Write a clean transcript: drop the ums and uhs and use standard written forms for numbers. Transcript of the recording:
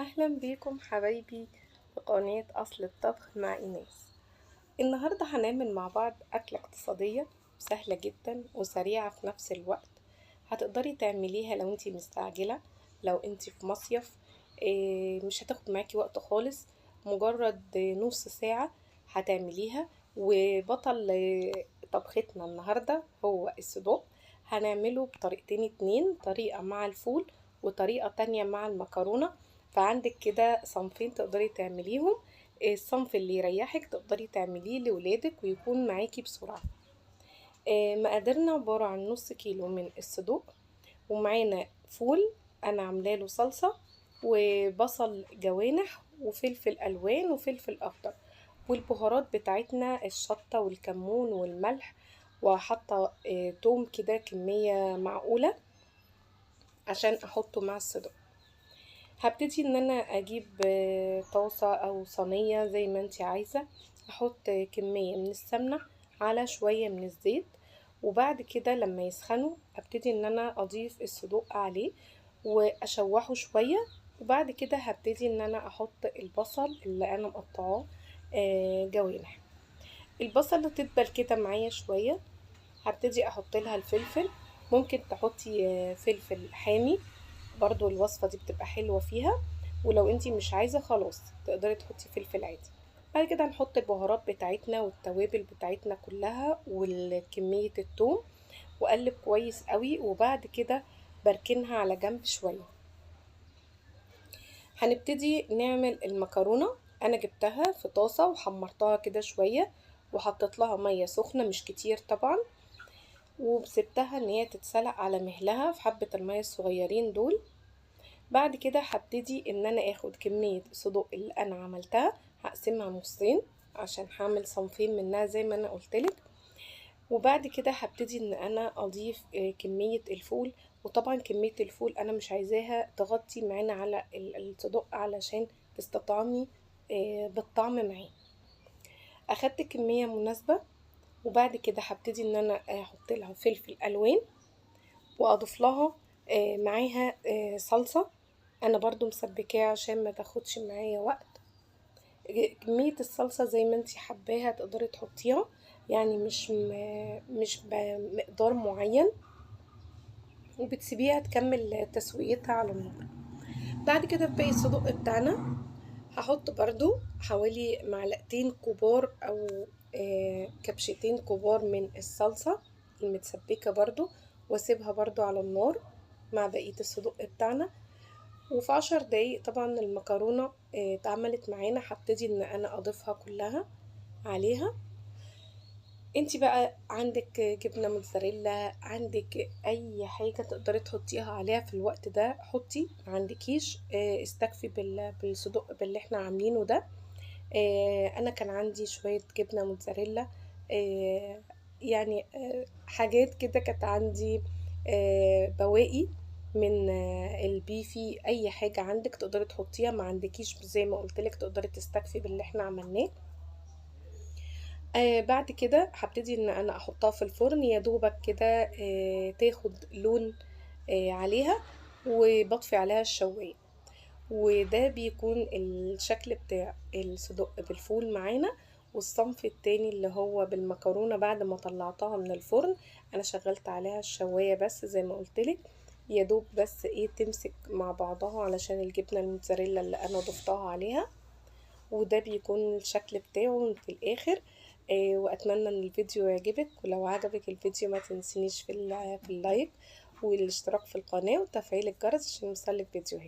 اهلا بيكم حبايبي في قناة اصل الطبخ مع ايناس. النهاردة هنعمل مع بعض اكلة اقتصادية سهلة جدا وسريعة في نفس الوقت. هتقدري تعمليها لو انتي مستعجلة، لو انتي في مصيف. مش هتاخد معاكي وقت خالص، مجرد نص ساعة هتعمليها. وبطل طبختنا النهاردة هو الصدوق. هنعمله بطريقتين اتنين، طريقة مع الفول وطريقة تانية مع المكرونة. فعندك كده صنفين تقدري تعمليهم. الصنف اللي يريحك تقدري تعمليه لولادك ويكون معاكي بسرعة. مقاديرنا عبارة عن نص كيلو من الصدوق، ومعانا فول انا عامله له صلصة، وبصل جوانح وفلفل الوان وفلفل اخضر، والبهارات بتاعتنا الشطة والكمون والملح، وحاطة توم كده كمية معقولة عشان احطه مع الصدوق. هبتدي ان انا اجيب طاسة او صينية زي ما انتي عايزة. احط كمية من السمنة على شوية من الزيت، وبعد كده لما يسخنوا ابتدي ان انا اضيف الصدوق عليه واشوحه شوية. وبعد كده هبتدي ان انا احط البصل اللي انا مقطعاه جوانح. البصل تدبل كده معايا شوية، هبتدي احط لها الفلفل. ممكن تحطي فلفل حامي، برضو الوصفة دي بتبقى حلوة فيها. ولو انتي مش عايزة خلاص تقدري تحطي فلفل عادي. بعد كده هنحط البهارات بتاعتنا والتوابل بتاعتنا كلها وكمية الثوم، واقلب كويس قوي. وبعد كده بركنها على جنب شوية. هنبتدي نعمل المكرونة. انا جبتها في طاسة وحمرتها كده شوية، وحطيت لها مية سخنة مش كتير طبعا، وسبتها ان هي تتسلق على مهلها في حبة المية الصغيرين دول. بعد كده هبتدي ان انا اخد كمية الصدوق اللي انا عملتها، هقسمها نصين عشان هعمل صنفين منها زي ما انا قلتلك. وبعد كده هبتدي ان انا اضيف كمية الفول. وطبعا كمية الفول انا مش عايزاها تغطي معانا على الصدوق علشان تستطعمي بالطعم معاه. اخدت كمية مناسبة. وبعد كده هبتدي ان انا احط لها فلفل الوان، واضيف لها معاها صلصة. انا برضو مسبكاها عشان ما تاخدش معايا وقت. كمية الصلصة زي ما انتي حباها تقدري تحطيها، يعني مش بمقدار معين، وبتسيبيها تكمل تسويتها على النار. بعد كده في باقي الصدق بتاعنا هحط برضو حوالي معلقتين كبار او كبشتين كبار من الصلصة المتسبكة برضو، واسيبها برضو على النار مع بقية الصدق بتاعنا. وفي 10 دقايق طبعا المكرونة اتعملت معانا. هبتدي ان انا اضيفها كلها عليها. انتي بقى عندك جبنة موتزاريلا، عندك اي حاجة تقدري تحطيها عليها في الوقت ده حطي، ما عندكيش استكفي بالصدق باللي احنا عاملينه ده. انا كان عندي شوية جبنة موتزاريلا، يعني حاجات كده كانت عندي بواقي من البيفي. اي حاجة عندك تقدري تحطيها، ما عندكيش زي ما قلتلك تقدري تستكفي باللي احنا عملناه. بعد كده هبتدي ان انا احطها في الفرن يا دوبك كده تاخد لون عليها، وبطفي عليها الشواية. وده بيكون الشكل بتاع الصدق بالفول معانا. والصنف التاني اللي هو بالمكرونة بعد ما طلعتها من الفرن، انا شغلت عليها الشواية بس زي ما قلتلك، يا دوب بس ايه تمسك مع بعضها علشان الجبنة الموتزاريلا اللي انا ضفتها عليها. وده بيكون الشكل بتاعه في الاخر. واتمنى ان الفيديو يعجبك، ولو عجبك الفيديو ما تنسينيش في اللايك والاشتراك في القناة وتفعيل الجرس عشان يوصلك فيديوهات.